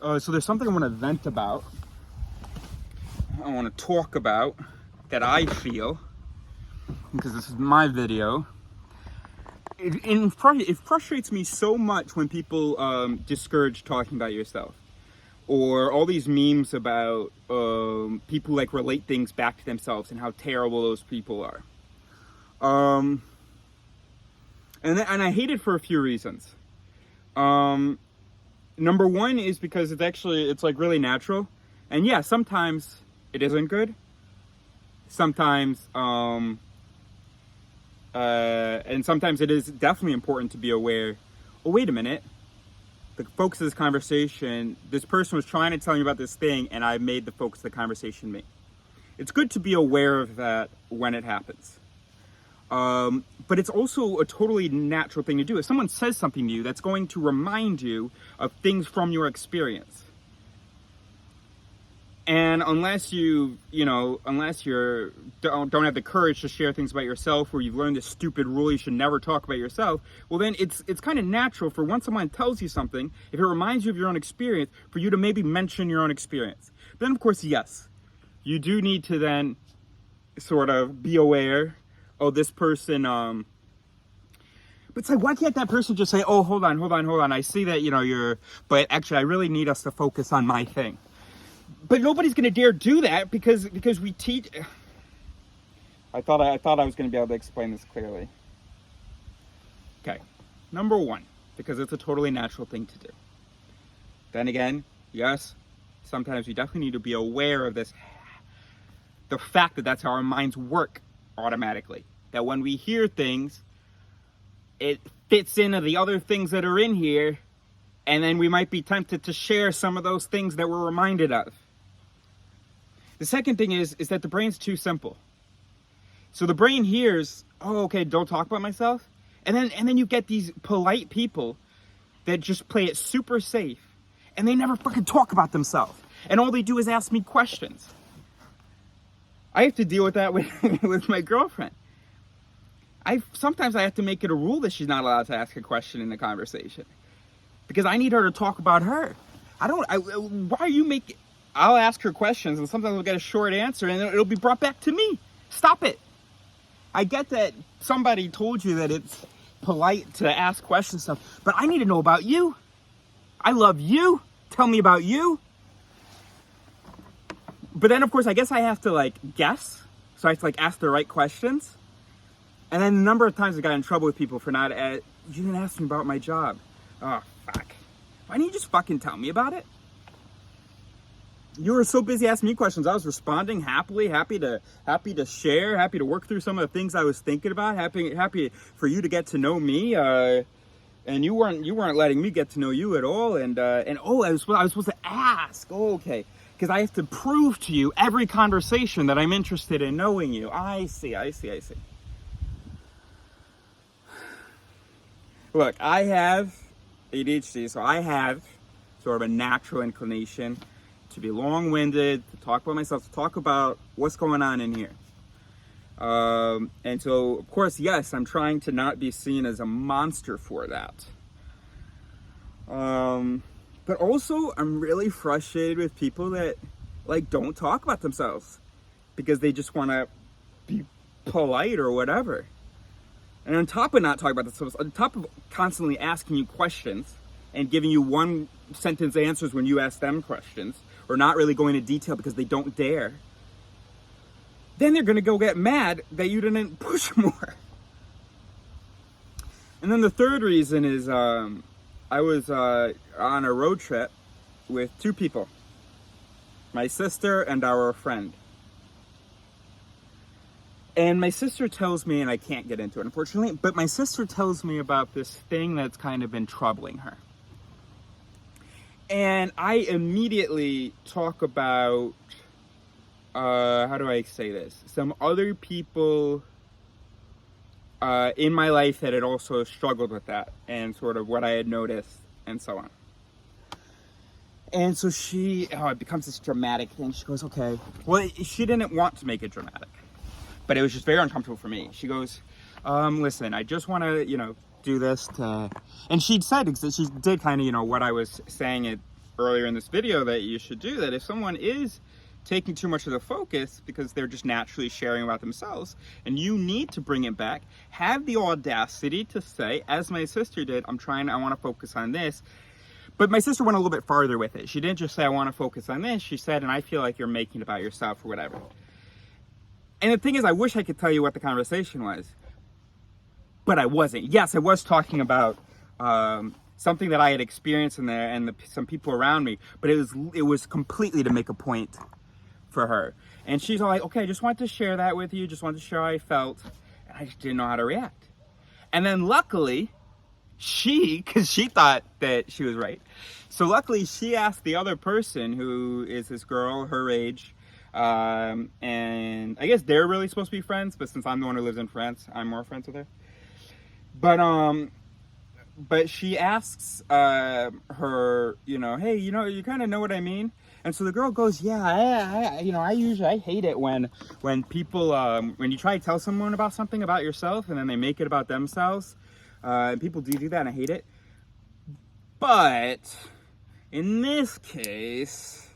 So there's something I want to vent about. I want to talk about that I feel, because this is my video. It frustrates me so much when people discourage talking about yourself. Or all these memes about people like relate things back to themselves and how terrible those people are. And I hate it for a few reasons. Number one is because it's like really natural. And yeah, sometimes it isn't good. Sometimes, and sometimes it is definitely important to be aware. Oh, wait a minute. The focus of this conversation, this person was trying to tell me about this thing, and I made the focus of the conversation me. It's good to be aware of that when it happens. But it's also a totally natural thing to do. If someone says something to you, that's going to remind you of things from your experience. And unless you don't have the courage to share things about yourself, or you've learned this stupid rule you should never talk about yourself, well then it's kind of natural for once someone tells you something, if it reminds you of your own experience, for you to maybe mention your own experience. Then of course, yes, you do need to then sort of be aware, oh, this person, but it's like, why can't that person just say, oh, hold on, I see that, but actually I really need us to focus on my thing. But nobody's going to dare do that because we teach. I thought I was going to be able to explain this clearly. Okay, number one, because it's a totally natural thing to do. Then again, yes, sometimes we definitely need to be aware of this, the fact that that's how our minds work automatically. That when we hear things, it fits into the other things that are in here, and then we might be tempted to share some of those things that we're reminded of. The second thing is that the brain's too simple. So the brain hears, oh, okay, don't talk about myself. And then you get these polite people that just play it super safe, and they never fucking talk about themselves. And all they do is ask me questions. I have to deal with that with my girlfriend. Sometimes I have to make it a rule that she's not allowed to ask a question in the conversation, because I need her to talk about her. Why are you making... I'll ask her questions, and sometimes we'll get a short answer, and it'll be brought back to me. Stop it. I get that somebody told you that it's polite to ask questions and stuff, but I need to know about you. I love you. Tell me about you. But then, of course, I guess I have to, guess. So I have to, ask the right questions. And then a number of times I got in trouble with people for not... you didn't ask me about my job. Oh, fuck. Why didn't you just fucking tell me about it? You were so busy asking me questions. I was responding happily, happy to share, happy to work through some of the things I was thinking about, happy for you to get to know me. And you weren't letting me get to know you at all. And I was supposed to ask. Oh, okay, because I have to prove to you every conversation that I'm interested in knowing you. I see. Look, I have ADHD, so I have sort of a natural inclination to be long-winded, to talk about myself, to talk about what's going on in here. And so, of course, yes, I'm trying to not be seen as a monster for that. But also, I'm really frustrated with people that, don't talk about themselves because they just want to be polite or whatever. And on top of not talking about themselves, on top of constantly asking you questions and giving you one-sentence answers when you ask them questions, or not really going into detail because they don't dare, then they're going to go get mad that you didn't push more. And then the third reason is I was on a road trip with two people, my sister and our friend. And my sister tells me, and I can't get into it unfortunately, but my sister tells me about this thing that's kind of been troubling her. And I immediately talk about, how do I say this? Some other people in my life that had also struggled with that, and sort of what I had noticed, and so on. And so it becomes this dramatic thing. She goes, okay. Well, she didn't want to make it dramatic, but it was just very uncomfortable for me. She goes, listen, I just want to, do this to, and she did kind of, what I was saying, it earlier in this video that you should do, that if someone is taking too much of the focus because they're just naturally sharing about themselves and you need to bring it back, have the audacity to say, as my sister did, I want to focus on this. But my sister went a little bit farther with it. She didn't just say, I want to focus on this. She said, and I feel like you're making it about yourself or whatever. And the thing is, I wish I could tell you what the conversation was, but I wasn't. Yes, I was talking about something that I had experienced in there and some people around me, but it was completely to make a point for her. And she's all like, okay, I just wanted to share that with you, just wanted to share how I felt, and I just didn't know how to react. And then luckily, because she thought that she was right, so luckily she asked the other person, who is this girl, her age, and I guess they're really supposed to be friends, but since I'm the one who lives in France, I'm more friends with her. But she asks her, hey, you kind of know what I mean? And so the girl goes, yeah, I hate it when people, when you try to tell someone about something about yourself and then they make it about themselves. And people do that, and I hate it. But in this case,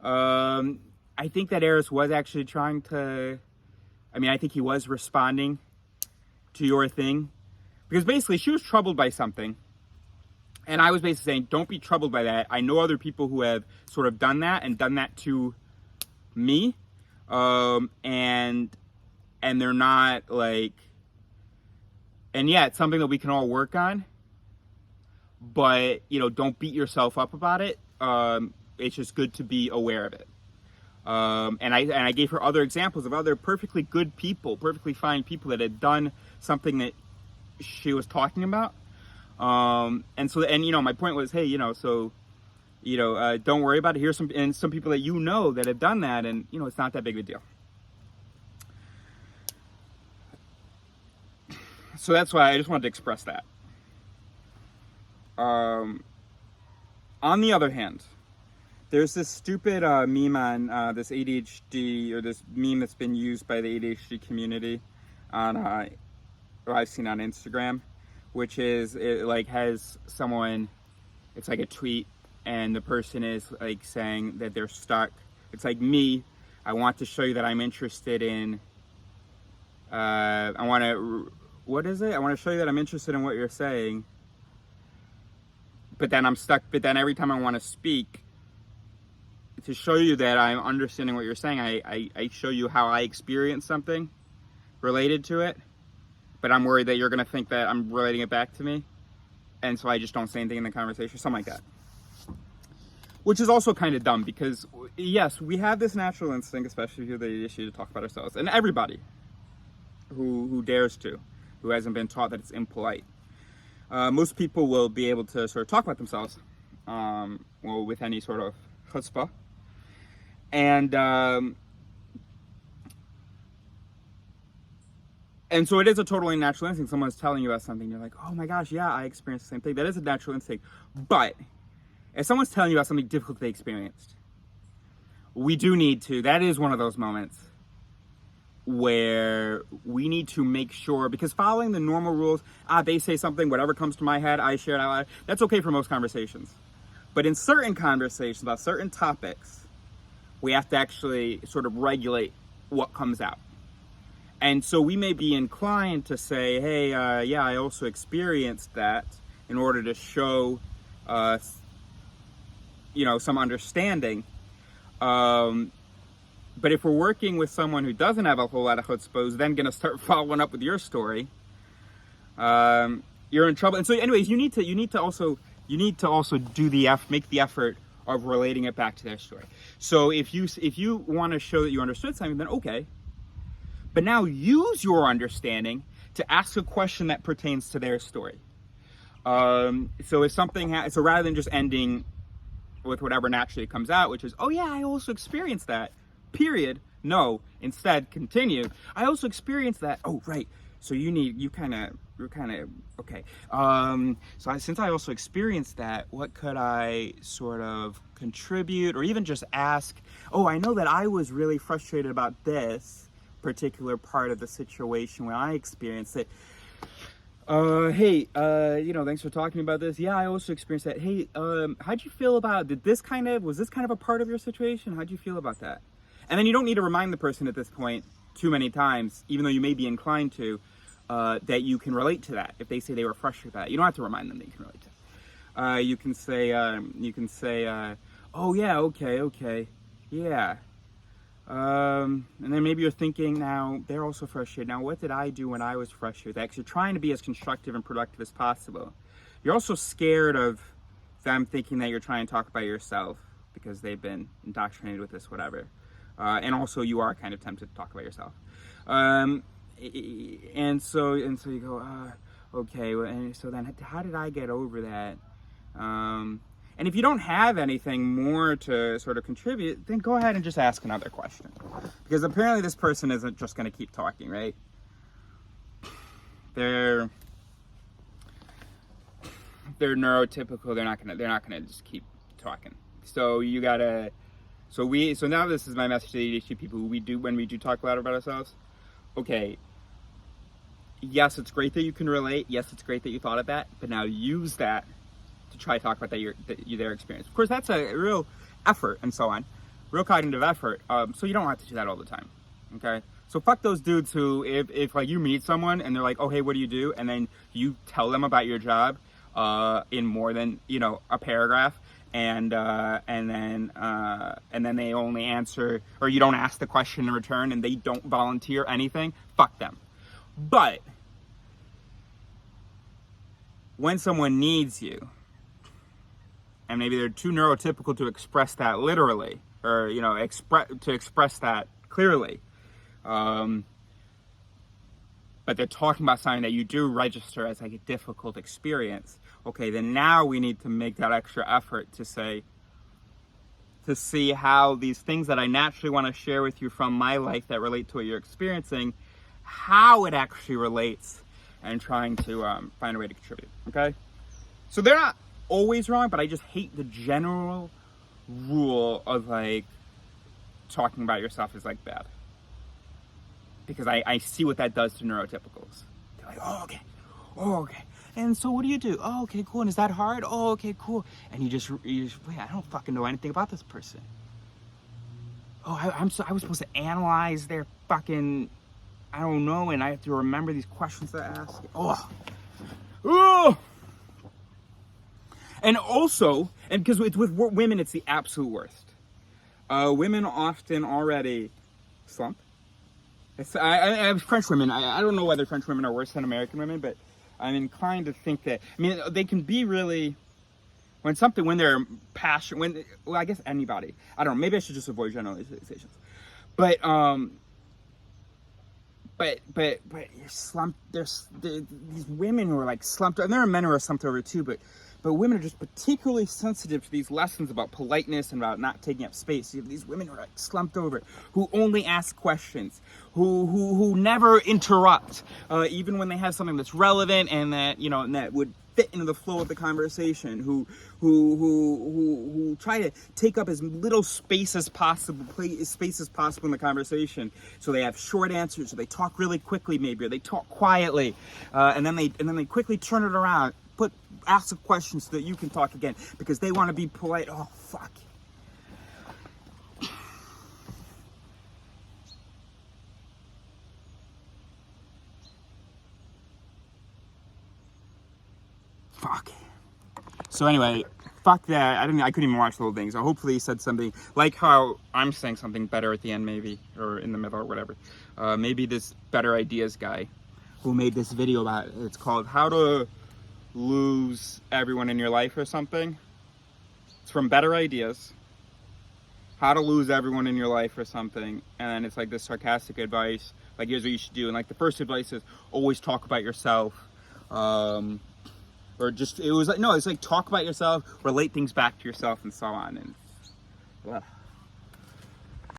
I think that Eris was actually trying to, I think he was responding to your thing. Because basically she was troubled by something. And I was basically saying, don't be troubled by that. I know other people who have sort of done that and done that to me. And they're not like, and yeah, it's something that we can all work on. But, don't beat yourself up about it. It's just good to be aware of it. And I gave her other examples of other perfectly good people, perfectly fine people that had done something that she was talking about. And my point was, hey, don't worry about it. Here's some people that that have done that, and it's not that big of a deal. So that's why I just wanted to express that. On the other hand, there's this stupid meme on this ADHD, or this meme that's been used by the ADHD community on, or I've seen on Instagram, which is, it like has someone, it's like a tweet, and the person is like saying that they're stuck. It's like me, I want to show you that I'm interested in, I want to show you that I'm interested in what you're saying, but then I'm stuck, but then every time I want to speak, to show you that I'm understanding what you're saying, I show you how I experience something related to it, but I'm worried that you're going to think that I'm relating it back to me, and so I just don't say anything in the conversation, something like that. Which is also kind of dumb, because yes, we have this natural instinct, especially if you're the issue, to talk about ourselves, and everybody who dares to, who hasn't been taught that it's impolite. Most people will be able to sort of talk about themselves, with any sort of chutzpah. And so it is a totally natural instinct. Someone's telling you about something, you're like, oh my gosh, yeah, I experienced the same thing. That is a natural instinct. But if someone's telling you about something difficult they experienced, we do need to, that is one of those moments where we need to make sure, because following the normal rules, they say something, whatever comes to my head, I share it out loud, that's okay for most conversations. But in certain conversations about certain topics, we have to actually sort of regulate what comes out. And so we may be inclined to say, hey, yeah, I also experienced that, in order to show, some understanding. But if we're working with someone who doesn't have a whole lot of chutzpah, who's then going to start following up with your story, you're in trouble. And so anyways, you need to also make the effort of relating it back to their story. So if you want to show that you understood something, then okay. But now use your understanding to ask a question that pertains to their story. So if something so rather than just ending with whatever naturally comes out, which is, oh yeah, I also experienced that, period. No, instead continue. I also experienced that. Oh, right. So you're kind of, okay. Since I also experienced that, what could I sort of contribute, or even just ask, oh, I know that I was really frustrated about this particular part of the situation when I experienced it. Hey, thanks for talking about this. Yeah, I also experienced that. Hey, how'd you feel about, was this kind of a part of your situation? How'd you feel about that? And then you don't need to remind the person at this point too many times, even though you may be inclined to, that you can relate to that. If they say they were frustrated by that, you don't have to remind them that you can relate to it. You can say, oh yeah, okay, yeah. And then maybe you're thinking, now they're also frustrated. Now, what did I do when I was frustrated? Because you're trying to be as constructive and productive as possible. You're also scared of them thinking that you're trying to talk about yourself because they've been indoctrinated with this, whatever. And also, you are kind of tempted to talk about yourself. And so you go, okay. Well, and so then, how did I get over that? And if you don't have anything more to sort of contribute, then go ahead and just ask another question. Because apparently this person isn't just going to keep talking, right? They're neurotypical. They're not gonna just keep talking. So you gotta. So now this is my message to the ADHD people. When we do talk loud about ourselves. Okay. Yes, it's great that you can relate. Yes, it's great that you thought of that. But now use that to try to talk about their experience. Of course, that's a real effort and so on, real cognitive effort. So you don't have to do that all the time. Okay. So fuck those dudes who, if like you meet someone and they're like, oh hey, what do you do? And then you tell them about your job in more than a paragraph, and then they only answer, or you don't ask the question in return, and they don't volunteer anything. Fuck them. But when someone needs you, and maybe they're too neurotypical to express that literally, or to express that clearly, but they're talking about something that you do register as like a difficult experience. Okay, then now we need to make that extra effort to see how these things that I naturally want to share with you from my life that relate to what you're experiencing, how it actually relates, and trying to find a way to contribute. Okay, so they're not always wrong, but I just hate the general rule of like talking about yourself is like bad, because I see what that does to neurotypicals. They're like, oh okay, and so what do you do? Oh, okay, cool. And is that hard? Oh, okay, cool. And you just wait, I don't fucking know anything about this person. Oh, I was supposed to analyze their fucking, I don't know, and I have to remember these questions to ask. Oh. And also, and because with women, it's the absolute worst. Women often already slump. I French women, I don't know whether French women are worse than American women, but I'm inclined to think that, they can be really, when they're passionate, well, I guess anybody. I don't know, maybe I should just avoid generalizations. But you're slumped. There's these women who are like slumped, and there are men who are slumped over too, but women are just particularly sensitive to these lessons about politeness and about not taking up space. You have these women who are like slumped over, who only ask questions, who never interrupt, even when they have something that's relevant and that and that would fit into the flow of the conversation, who try to take up as little space as possible in the conversation, so they have short answers, or they talk really quickly maybe, or they talk quietly, and then they quickly turn it around, ask a question so that you can talk again, because they want to be polite. Oh fuck. So anyway, fuck that. I couldn't even watch the whole thing. So hopefully he said something like how I'm saying something better at the end, maybe, or in the middle, or whatever. Maybe this Better Ideas guy who made this video about it. It's called How to Lose Everyone in Your Life or something. It's from Better Ideas. How to lose everyone in your life or something. And it's like this sarcastic advice. Like, here's what you should do. And like the first advice is always talk about yourself. Or just, it's like talk about yourself, relate things back to yourself, and so on. And